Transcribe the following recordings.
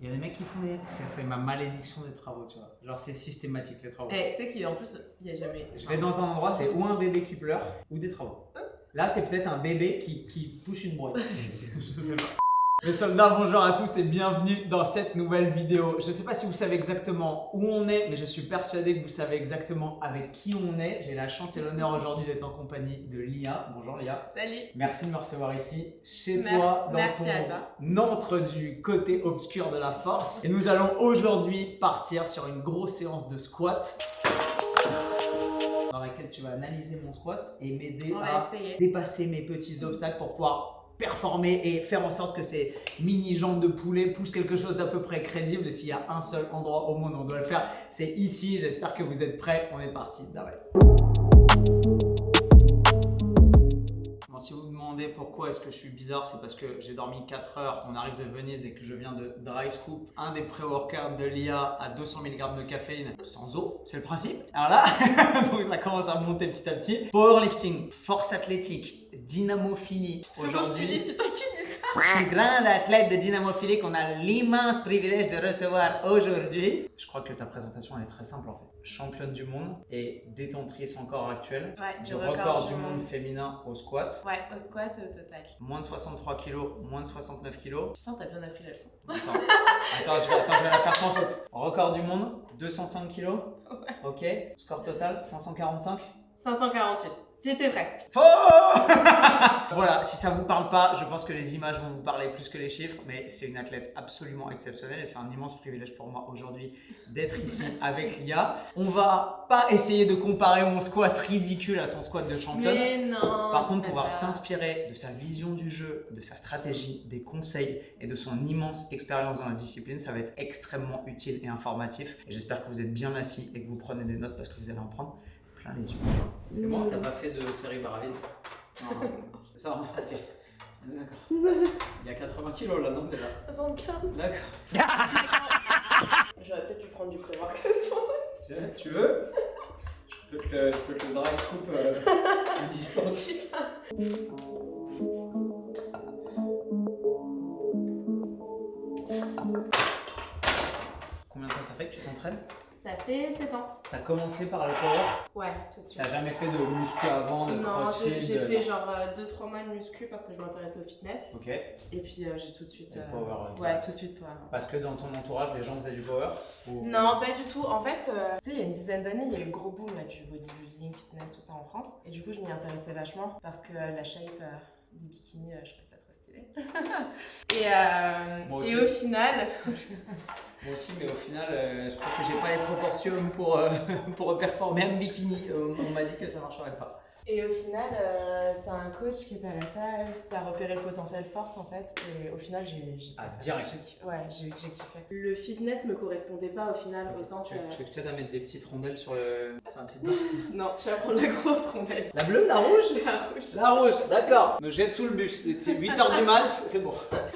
Il y a des mecs qui font des... C'est ma malédiction des travaux, tu vois. Genre, c'est systématique, les travaux. Tu sais qu'en plus, il n'y a jamais... Je vais dans un endroit, c'est ou un bébé qui pleure, ou des travaux. Là, c'est peut-être un bébé qui pousse une brouette. Je sais pas. Les soldats, bonjour à tous et bienvenue dans cette nouvelle vidéo. Je ne sais pas si vous savez exactement où on est, mais je suis persuadé que vous savez exactement avec qui on est. J'ai la chance et l'honneur aujourd'hui d'être en compagnie de Lia. Bonjour Lia. Salut. Merci de me recevoir ici, chez toi, dans ton antre du côté obscur de la force. Et nous allons aujourd'hui partir sur une grosse séance de squat dans laquelle tu vas analyser mon squat et m'aider à dépasser mes petits obstacles pour pouvoir performer et faire en sorte que ces mini jambes de poulet poussent quelque chose d'à peu près crédible. Et s'il y a un seul endroit au monde où on doit le faire, c'est ici. J'espère que vous êtes prêts. On est parti. Bon, si vous vous demandez pourquoi est-ce que je suis bizarre, c'est parce que j'ai dormi 4 heures, on arrive de Venise et que je viens de Dry Scoop, un des pré-workouts de l'IA à 200 mg de caféine sans eau, c'est le principe. Alors là, donc ça commence à monter petit à petit. Powerlifting, force athlétique, dynamophilie. Aujourd'hui, une grande athlète de dynamophilie qu'on a l'immense privilège de recevoir aujourd'hui. Je crois que ta présentation elle est très simple en fait. Championne du monde et détentrice en corps actuel du record du monde féminin au squat. Ouais, au squat au total. Moins de 63 kg, moins de 69 kg. Tu sens, t'as bien appris la leçon. Attends, je vais la faire sans faute. Record du monde, 205 kg. Ouais. Ok. Score total, 545. 548. Tu étais presque. Faux. Voilà, si ça vous parle pas, je pense que les images vont vous parler plus que les chiffres, mais c'est une athlète absolument exceptionnelle et c'est un immense privilège pour moi aujourd'hui d'être ici avec Lia. On va pas essayer de comparer mon squat ridicule à son squat de championne. Mais non. Par contre, pouvoir s'inspirer de sa vision du jeu, de sa stratégie, des conseils et de son immense expérience dans la discipline, ça va être extrêmement utile et informatif. Et j'espère que vous êtes bien assis et que vous prenez des notes parce que vous allez en prendre plein les yeux. C'est bon, t'as pas fait de série Baralide? Non, c'est ça, hein? Ok. D'accord. Il y a 80 kilos là, non déjà? 75. D'accord. J'aurais peut-être dû prendre du pré-workout aussi. Tu veux? Je peux te le dry scoop à distance. Combien de temps ça fait que tu t'entraînes? Ça fait 7 ans. T'as commencé par le power? Ouais, tout de suite. T'as jamais fait de muscu avant, de crossfit? Non, j'ai fait genre 2-3 mois de muscu parce que je m'intéressais au fitness. Ok. Et puis j'ai tout de suite... power, ouais, tout de suite power. Parce que dans ton entourage, les gens faisaient du power? Ou... Non, pas du tout. En fait, tu sais, il y a une dizaine d'années, il y a eu le gros boom là, du bodybuilding, fitness, tout ça en France. Et du coup, je m'y intéressais vachement parce que la shape des bikinis, je trouvais ça trop stylé. Et au final... Moi aussi, mais au final, je crois que j'ai pas les proportions pour performer un bikini. On m'a dit que ça marcherait pas. Et au final, c'est un coach qui était à la salle, qui a repéré le potentiel force en fait. Et au final, j'ai direct. J'ai kiffé. Le fitness me correspondait pas au final, au sens. Tu veux que je t'aide à mettre des petites rondelles sur un petit barre? Non, tu vas prendre la grosse rondelle. La bleue, la rouge? La rouge. La rouge, d'accord. Me jette sous le bus. C'est 8h du mat, c'est bon.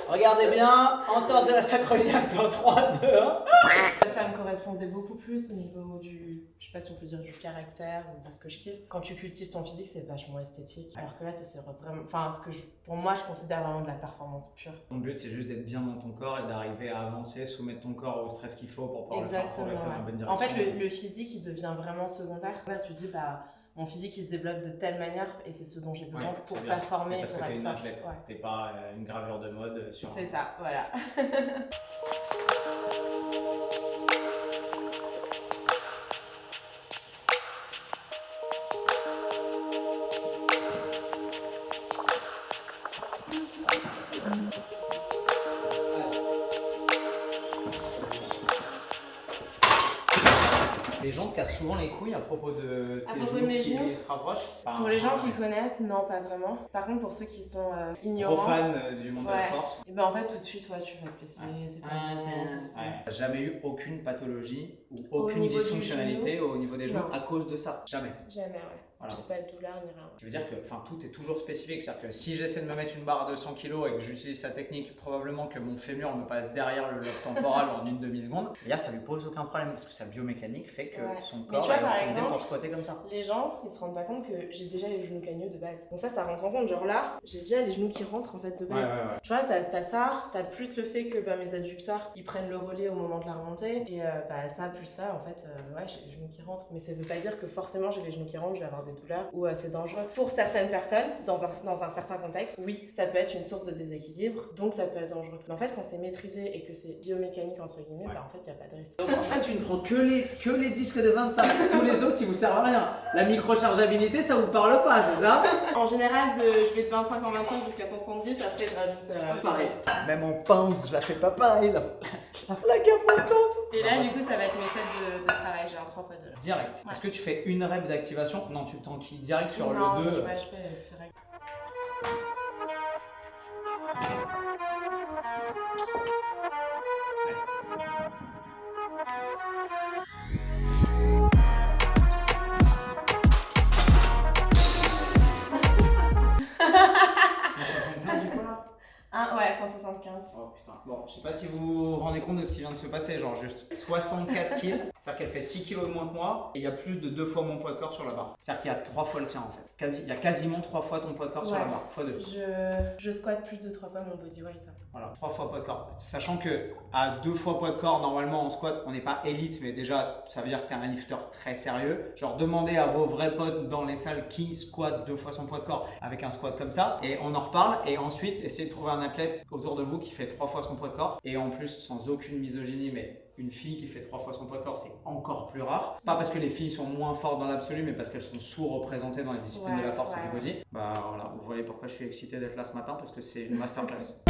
Regardez bien, entorse de la sacroiliac dans 3, 2, 1. Ça me correspondait beaucoup plus au niveau du, je sais pas si on peut dire du caractère ou de ce que je kiffe. Quand tu cultives ton physique, c'est vachement esthétique. Alors que là, c'est vraiment, enfin, pour moi, je considère vraiment de la performance pure. Ton but, c'est juste d'être bien dans ton corps et d'arriver à avancer, soumettre ton corps au stress qu'il faut pour pouvoir le faire progresser dans la bonne direction. En fait, le physique, il devient vraiment secondaire. Là, tu te dis, bah, mon physique, il se développe de telle manière et c'est ce dont j'ai besoin pour performer. Parce pour que t'es être une forte. athlète, t'es pas une gravure de mode sur... C'est ça, voilà. Les gens te cassent souvent les couilles à propos de tes genoux qui se rapprochent. Pour les gens qui connaissent, non, pas vraiment. Par contre, pour ceux qui sont ignorants, gros fans du monde de la force. Et ben en fait, tout de suite, tu vas te blesser, c'est pas bien. T'as jamais eu aucune pathologie ou aucune dysfonctionnalité au niveau des genoux à cause de ça? Jamais. Jamais, ouais. Voilà. J'ai pas de douleur ni rien. Je veux dire que tout est toujours spécifique. C'est-à-dire que si j'essaie de me mettre une barre à 200 kg et que j'utilise sa technique, probablement que mon fémur me passe derrière le lobe temporal en une demi-seconde. Et là, ça lui pose aucun problème parce que sa biomécanique fait que son corps tu vois, est optimisé exemple, pour squatter comme ça. Les gens, ils se rendent pas compte que j'ai déjà les genoux cagneux de base. Donc ça rentre en compte. Genre là, j'ai déjà les genoux qui rentrent en fait de base. Tu vois, t'as ça, t'as plus le fait que mes adducteurs, ils prennent le relais au moment de la remontée. Et ça, plus ça, en fait, j'ai les genoux qui rentrent. Mais ça veut pas dire que forcément j'ai les genoux qui rentrent, je vais avoir des douleurs ou c'est dangereux. Pour certaines personnes, dans un certain contexte, oui, ça peut être une source de déséquilibre, donc ça peut être dangereux. Mais en fait, quand c'est maîtrisé et que c'est biomécanique, entre guillemets, en fait, il n'y a pas de risque. Donc en fait, tu ne prends que les disques de 25. Tous les autres, ils vous servent à rien. La microchargeabilité, ça vous parle pas, c'est ça? En général, je vais de 25 en 25 jusqu'à 170, après je rajoute... pareil. Même en pounds, je la fais pas pareil, là. La gamme montante. Et là, du coup, ça va être mes sets de travail. J'ai un 3x2. Direct. Ouais. Est-ce que tu fais une rep d'activation? Non, tu t'enquilles direct sur le 2. Non, je fais direct. Ouais, 175. Oh putain. Bon, je sais pas si vous vous rendez compte de ce qui vient de se passer, genre juste 64 kg, c'est-à-dire qu'elle fait 6 kg de moins que moi et il y a plus de 2 fois mon poids de corps sur la barre. C'est-à-dire qu'il y a 3 fois le tien en fait. Il y a quasiment 3 fois ton poids de corps sur la barre, fois 2. Je squatte plus de 3 fois mon body weight. Voilà, 3 fois poids de corps. Sachant que à 2 fois poids de corps, normalement en squat, on n'est pas élite, mais déjà ça veut dire que tu es un lifter très sérieux. Genre demandez à vos vrais potes dans les salles qui squattent 2 fois son poids de corps avec un squat comme ça et on en reparle et ensuite essayez de trouver un athlète autour de vous qui fait 3 fois son poids de corps et en plus sans aucune misogynie, mais une fille qui fait 3 fois son poids de corps, c'est encore plus rare. Pas parce que les filles sont moins fortes dans l'absolu, mais parce qu'elles sont sous-représentées dans les disciplines de la force et du body. Bah voilà, vous voyez pourquoi je suis excité d'être là ce matin, parce que c'est une masterclass.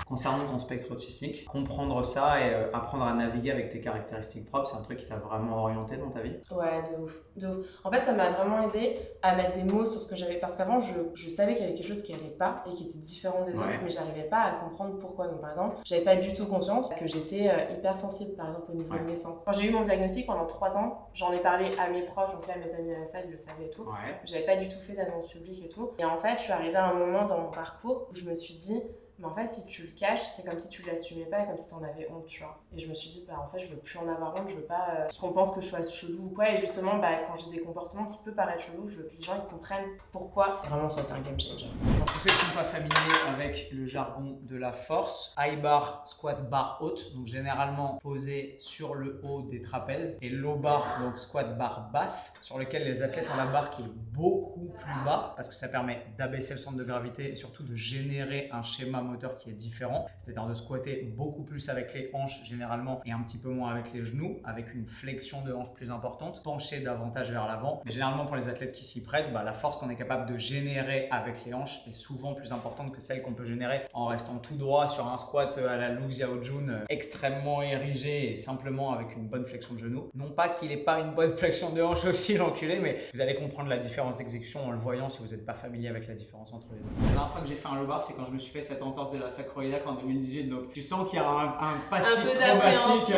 Concernant ton spectre autistique, comprendre ça et apprendre à naviguer avec tes caractéristiques propres, c'est un truc qui t'a vraiment orienté dans ta vie? Ouais, de ouf, de ouf. En fait, ça m'a vraiment aidé à mettre des mots sur ce que j'avais, parce qu'avant, je savais qu'il y avait quelque chose qui allait pas et qui était différent des autres, mais j'arrivais pas à comprendre pourquoi. Donc, par exemple, j'avais pas du tout conscience que j'étais hypersensible, par exemple, au niveau de naissance. Quand j'ai eu mon diagnostic pendant 3 ans, j'en ai parlé à mes proches, donc là, mes amis à la salle, ils le savaient et tout. J'avais pas du tout fait d'annonce publique et tout. Et en fait, je suis arrivée à un moment dans mon parcours où je me suis dit, mais en fait, si tu le caches, c'est comme si tu l'assumais pas et comme si t'en avais honte, tu vois. Et je me suis dit, en fait, je veux plus en avoir honte, je veux pas qu'on pense que je sois chelou ou quoi. Et justement, quand j'ai des comportements qui peuvent paraître chelous, je veux que les gens ils comprennent pourquoi. Vraiment, ça a été un game changer. Pour tous ceux qui ne sont pas familiers avec le jargon de la force, high bar, squat bar haute, donc généralement posé sur le haut des trapèzes, et low bar, donc squat bar basse, sur lequel les athlètes ont la barre qui est beaucoup plus bas, parce que ça permet d'abaisser le centre de gravité et surtout de générer un schéma moteur qui est différent, c'est-à-dire de squatter beaucoup plus avec les hanches généralement et un petit peu moins avec les genoux, avec une flexion de hanche plus importante, pencher davantage vers l'avant. Mais généralement pour les athlètes qui s'y prêtent, la force qu'on est capable de générer avec les hanches est souvent plus importante que celle qu'on peut générer en restant tout droit sur un squat à la Lu Xiaojun extrêmement érigé et simplement avec une bonne flexion de genou. Non pas qu'il n'ait pas une bonne flexion de hanche aussi l'enculé, mais vous allez comprendre la différence d'exécution en le voyant si vous n'êtes pas familier avec la différence entre les deux. La dernière fois que j'ai fait un low bar, c'est quand je me suis fait cette entorse de la sacroiliaque en 2018, donc tu sens qu'il y a un passif traumatique.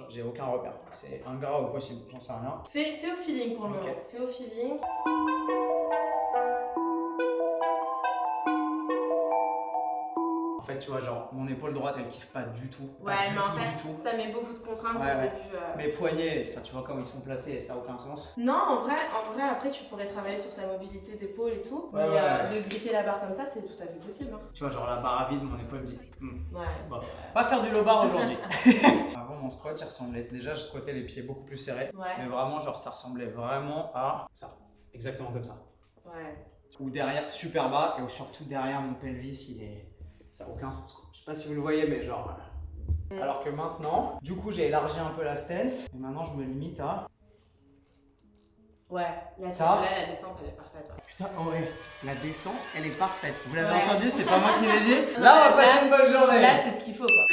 J'ai aucun repère, c'est ingrat au possible, j'en sais rien. Fais au feeling pour le moment, fais au feeling. En fait, tu vois, genre, mon épaule droite, elle kiffe pas du tout. Ouais, mais en fait, ça met beaucoup de contraintes au début. Mes poignets, tu vois comment ils sont placés, ça a aucun sens. Non, en vrai, après, tu pourrais travailler sur sa mobilité d'épaule et tout. Mais de gripper la barre comme ça, c'est tout à fait possible. Hein. Tu vois, genre, la barre à vide, mon épaule me dit. Bon. Pas faire du low bar aujourd'hui. Avant, mon squat, il ressemblait. Déjà, je squattais les pieds beaucoup plus serrés. Mais vraiment, genre, ça ressemblait vraiment à ça. Exactement comme ça. Ou derrière, super bas, et surtout derrière mon pelvis, ça n'a aucun sens. Je sais pas si vous le voyez, mais genre. Alors que maintenant, du coup, j'ai élargi un peu la stance, et maintenant, je me limite à. Ouais, la descente, elle est parfaite. Putain, la descente, elle est parfaite. Vous l'avez entendu, c'est pas moi qui l'ai dit. Là, on va passer une bonne journée. Là, c'est ce qu'il faut, quoi.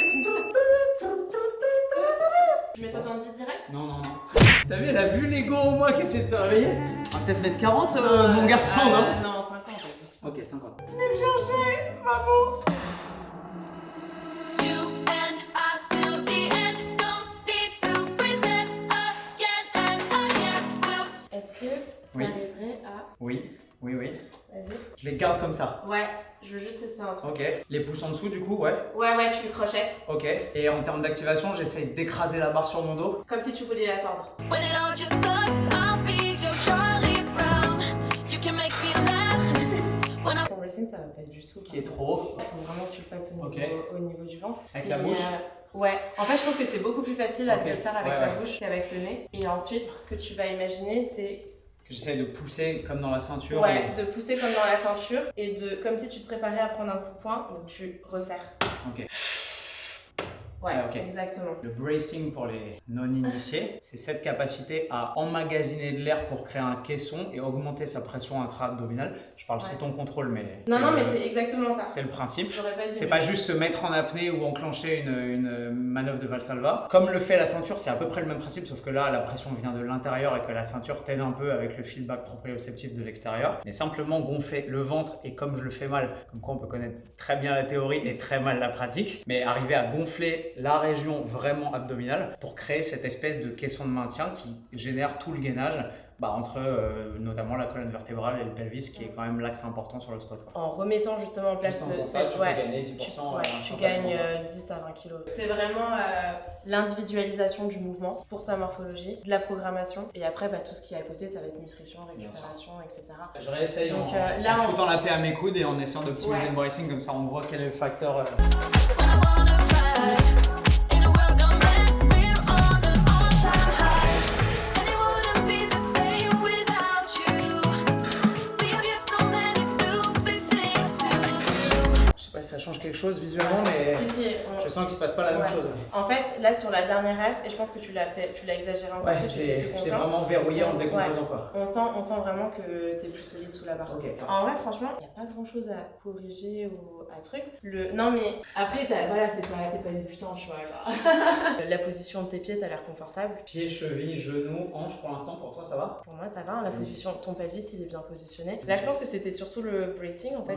Tu mets 70 direct? Non. T'as vu, elle a vu l'ego en moi qui essaie de se réveiller. On va peut-être mettre 40, mon garçon, non? Non, 50. Ok, 50. Venez me chercher, maman. Est-ce que tu arriverais à... Oui. Vas-y. Je les garde comme ça. Ouais, je veux juste tester un truc. Ok. Les pouces en dessous du coup, ouais. Ouais, tu crochettes. Ok. Et en termes d'activation, j'essaye d'écraser la barre sur mon dos. Comme si tu voulais l'attendre. Ton bracing, ça va pas du tout. Qui est trop haut. Il faut vraiment que tu le fasses au niveau du ventre. Avec la bouche. Ouais, en fait je trouve que c'est beaucoup plus facile de le faire avec la bouche qu'avec le nez. Et ensuite, ce que tu vas imaginer, c'est que j'essaye de pousser comme dans la ceinture. Ouais, de pousser comme dans la ceinture et comme si tu te préparais à prendre un coup de poing, donc tu resserres. Ok. Ouais, ok. Exactement. Le bracing pour les non-initiés, c'est cette capacité à emmagasiner de l'air pour créer un caisson et augmenter sa pression intra-abdominale. Je parle sous ton contrôle, mais... Non, mais c'est exactement ça. C'est le principe. Pas c'est pas juste se mettre en apnée ou enclencher une manœuvre de Valsalva. Comme le fait la ceinture, c'est à peu près le même principe, sauf que là, la pression vient de l'intérieur et que la ceinture t'aide un peu avec le feedback proprioceptif de l'extérieur. Mais simplement gonfler le ventre, et comme je le fais mal, comme quoi on peut connaître très bien la théorie et très mal la pratique, mais arriver à gonfler la région vraiment abdominale pour créer cette espèce de caisson de maintien qui génère tout le gainage entre notamment la colonne vertébrale et le pelvis, qui est quand même l'axe important sur le squat. En remettant justement en place tu peux gagner 10%. Tu gagnes 10 à 20 kilos. C'est vraiment l'individualisation du mouvement pour ta morphologie, de la programmation, et après tout ce qui est à côté, ça va être nutrition, récupération, etc. Je réessaye en foutant la paix à mes coudes et en essayant d'optimiser le bracing, comme ça on voit quel est le facteur. Ça change quelque chose visuellement, mais je sens qu'il se passe pas la même chose. En fait, là sur la dernière rep, et je pense que tu l'as exagéré encore plus. J'étais vraiment verrouillé en décomposant quoi. On sent vraiment que t'es plus solide sous la barre. En vrai, franchement, il n'y a pas grand chose à corriger ou à truc. Non mais après, t'es pas débutant, tu vois. La position de tes pieds, t'as l'air confortable. Pieds, chevilles, genoux, hanches, pour l'instant, pour toi ça va? Pour moi ça va, la position, ton pelvis il est bien positionné. Là je pense que c'était surtout le bracing en fait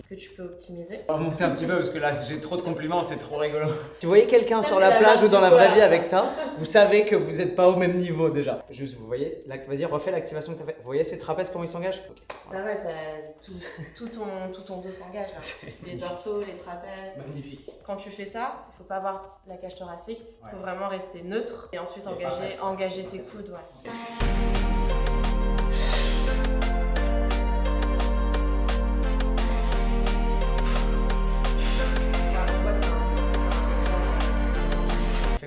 que tu peux optimiser. On va monter un petit peu parce que là j'ai trop de compliments, c'est trop rigolo. Si vous voyez quelqu'un sur la plage ou dans la vraie vie avec ça, vous savez que vous n'êtes pas au même niveau déjà. Juste, vous voyez, vas-y, refais l'activation que tu as fait. Vous voyez ces trapèzes, comment ils s'engagent? Ah ouais, tout ton dos s'engage là. Les dorsaux, les trapèzes. Magnifique. Quand tu fais ça, il faut pas avoir la cage thoracique, il faut vraiment rester neutre et ensuite engager tes coudes. Ouais.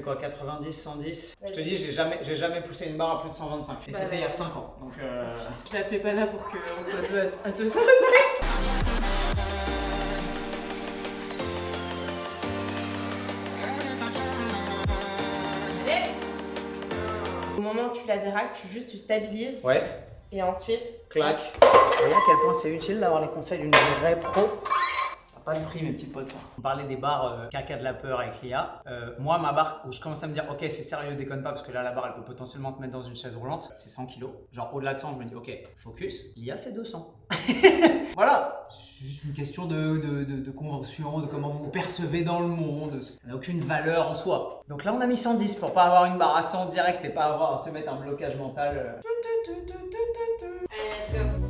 Quoi, 90, 110. Je te dis, j'ai jamais poussé une barre à plus de 125. Et c'était il y a 5 ans. Donc je vais appeler Pana pour qu'on soit deux à te sauter. Au moment où tu la déraques, tu stabilises. Ouais. Et ensuite... Clac. Vous voyez à quel point c'est utile d'avoir les conseils d'une vraie pro? Pas de prix mes petits potes. On parlait des barres caca de la peur avec l'IA. Moi ma barre où je commence à me dire ok c'est sérieux, déconne pas parce que là la barre elle peut potentiellement te mettre dans une chaise roulante, c'est 100 kg. Genre au-delà de 100 je me dis ok focus, l'IA c'est 200. Voilà, c'est juste une question de convention, de comment vous vous percevez dans le monde, ça n'a aucune valeur en soi. Donc là on a mis 110 pour pas avoir une barre à 100 direct et pas avoir à se mettre un blocage mental. Allez let's go.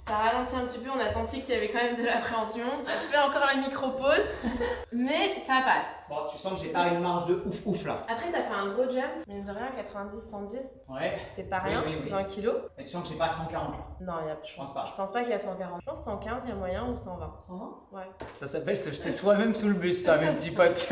Ça ralentit un petit peu, on a senti que tu avais quand même de l'appréhension. Tu as fait encore la micro-pause, mais ça passe. Bon, tu sens que j'ai pas une marge de ouf là. Après, tu as fait un gros jump, mine de rien, 90, 110. Ouais. C'est pas rien, oui. 20 kilos. Mais tu sens que j'ai pas 140 là. Non, je pense pas. Je pense pas qu'il y a 140. Je pense 115, il y a moyen, ou 120. 120 Ouais. Ça s'appelle se jeter soi-même sous le bus, ça, mes petits potes.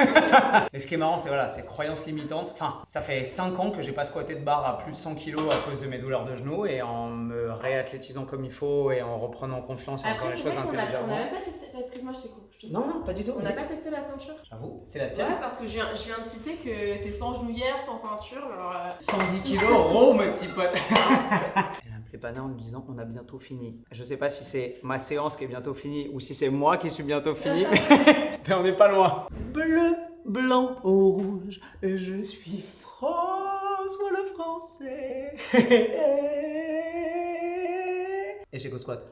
Et ce qui est marrant, c'est ces croyances limitantes. Enfin, ça fait 5 ans que j'ai pas squatté de barre à plus de 100 kg à cause de mes douleurs de genoux, et en me réathlétisant comme il faut et en reprenant confiance et en faisant les choses intelligemment. On n'a même pas testé. excuse-moi, je t'ai coupé. Non, non, pas du tout. On n'a pas testé la ceinture? J'avoue, c'est la tienne. Ouais, parce que je viens de citer que t'es sans genouillère, sans ceinture. Alors, 110 kilos, raw, mes petits potes. Elle a appelé Pana en lui disant on a bientôt fini. Je sais pas si c'est ma séance qui est bientôt finie ou si c'est moi qui suis bientôt fini, mais on n'est pas loin. Bleu, blanc, rouge, je suis François le Français. Et j'ai go squat.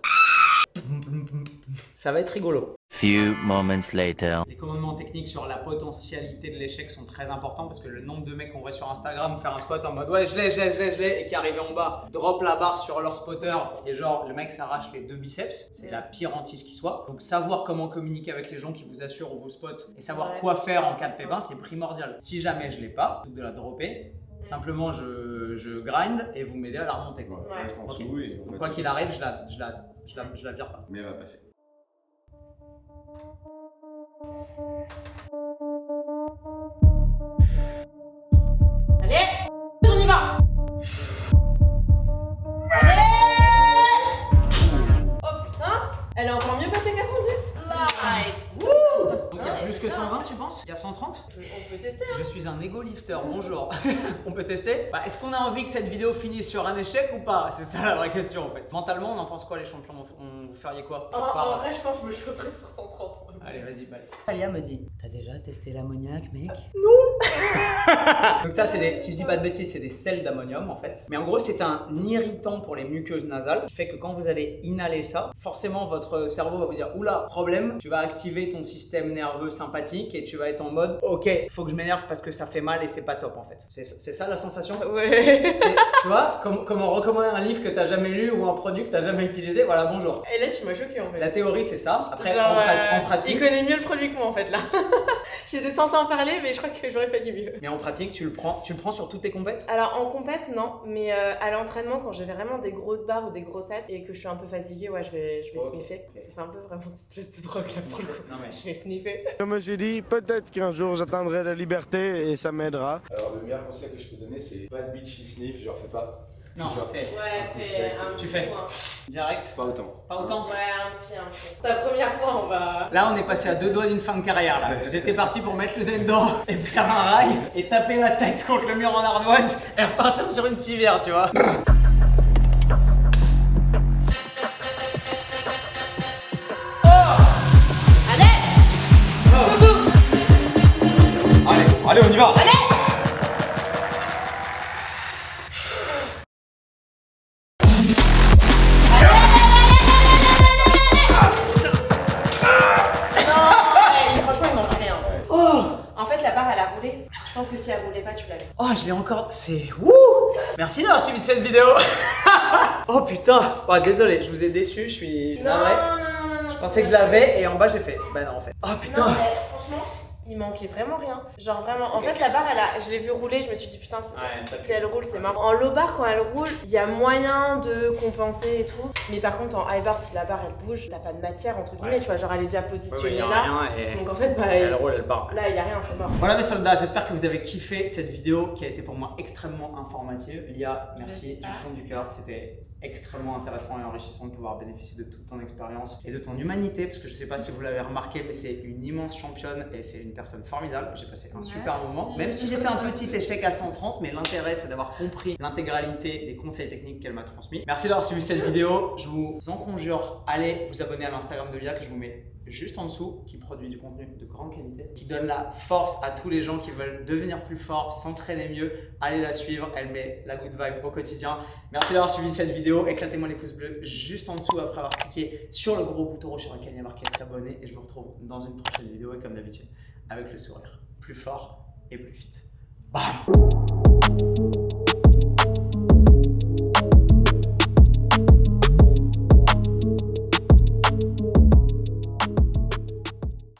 Ça va être rigolo. Few moments later. Les commandements techniques sur la potentialité de l'échec sont très importants parce que le nombre de mecs qu'on voit sur Instagram faire un squat en mode ouais je l'ai et qui arrivent en bas, drop la barre sur leur spotter et genre le mec s'arrache les 2 biceps, c'est la pire hantise qui soit. Donc savoir comment communiquer avec les gens qui vous assurent vos spots et savoir quoi faire en cas de pépin, c'est primordial. Si jamais je l'ai pas, tout de la dropper. Simplement, je grind et vous m'aidez à la remonter. Ouais, tu restes en dessous et on va quoi qu'il arrive, je la vire pas. Mais elle va passer. allez, on y va. Allez. Oh putain, elle est encore mieux passée qu'à 110. Nice. Donc il y a plus que 120 tu penses? Il y a 130? On peut tester. Je suis un ego lifter, bonjour. On peut tester? Est-ce qu'on a envie que cette vidéo finisse sur un échec ou pas? C'est ça la vraie question en fait. Mentalement, on en pense quoi les champions? Vous feriez quoi? En vrai, je pense que je me chaufferais pour 130. Allez, vas-y, allez. Alia me dit, t'as déjà testé l'ammoniac, mec? Non. Donc ça, c'est des, si je dis pas de bêtises, c'est des sels d'ammonium en fait. Mais en gros, c'est un irritant pour les muqueuses nasales qui fait que quand vous allez inhaler ça, forcément votre cerveau va vous dire, oula, problème, tu vas activer ton système nerveux sympathique et tu vas être en mode, ok, faut que je m'énerve parce que ça fait mal et c'est pas top en fait. C'est ça la sensation? Ouais. Tu vois, comment recommander un livre que t'as jamais lu ou un produit que t'as jamais utilisé, voilà, bonjour. Et là, tu m'as choqué en fait. La théorie, c'est ça. Après, Genre, en pratique. Il connaît mieux le produit que moi en fait là. J'étais censée en parler, mais je crois que j'aurais pas dit mieux. Mais en pratique, tu le prends sur toutes tes compètes? Alors en compète, non, mais à l'entraînement, quand j'ai vraiment des grosses barres ou des gros sets et que je suis un peu fatiguée, ouais, je vais sniffer. Ça fait un peu vraiment une espèce de drogue là pour le coup. Non, mais... Je vais sniffer. Je me suis dit, peut-être qu'un jour j'atteindrai la liberté et ça m'aidera. Alors, le meilleur conseil que je peux donner, c'est pas de bitchy sniff, genre fais pas. Non, Genre, c'est Ouais, fais fais un tu petit fais. point. direct. Pas autant. Pas autant. Ouais, un petit. Ta première fois, on va. Là, on est passé à 2 doigts d'une fin de carrière. Là, j'étais parti pour mettre le nez dedans et faire un rail et taper la tête contre le mur en ardoise et repartir sur une civière, tu vois. Allez, on y va. Franchement, il manque rien. Oh, En fait, la barre, elle a roulé. Je pense que si elle roulait pas, tu l'avais. oh, je l'ai encore. C'est wouh. Merci d'avoir suivi cette vidéo. Oh putain. Oh, désolé, je vous ai déçu. Je suis navré. Non. Je pensais que je l'avais et en bas j'ai fait. Bah non en fait. Oh putain. Non, mais franchement, il manquait vraiment rien. Genre vraiment. En fait, la barre, je l'ai vue rouler. Je me suis dit, putain, si elle roule, c'est marrant. En low bar, quand elle roule, il y a moyen de compenser et tout. Mais par contre, en high bar, si la barre elle bouge, t'as pas de matière, entre guillemets, tu vois. Genre, elle est déjà positionnée là. Rien et Donc en fait, bah. elle roule, elle part. Là, il y a rien, c'est mort. Voilà mes soldats, j'espère que vous avez kiffé cette vidéo qui a été pour moi extrêmement informative. Lia, merci du fond du cœur, c'était extrêmement intéressant et enrichissant de pouvoir bénéficier de toute ton expérience et de ton humanité, parce que je sais pas si vous l'avez remarqué, mais c'est une immense championne et c'est une personne formidable. J'ai passé un super moment, même si j'ai fait un petit échec à 130, mais l'intérêt c'est d'avoir compris l'intégralité des conseils techniques qu'elle m'a transmis. Merci d'avoir suivi cette vidéo, je vous en conjure, allez vous abonner à l'Instagram de Lia que je vous mets juste en dessous, qui produit du contenu de grande qualité, qui donne la force à tous les gens qui veulent devenir plus forts, s'entraîner mieux. Allez la suivre, elle met la good vibe au quotidien. Merci d'avoir suivi cette vidéo, éclatez-moi les pouces bleus juste en dessous après avoir cliqué sur le gros bouton rouge sur lequel il y a marqué s'abonner et je vous retrouve dans une prochaine vidéo et comme d'habitude, avec le sourire, plus fort et plus fit. Bam!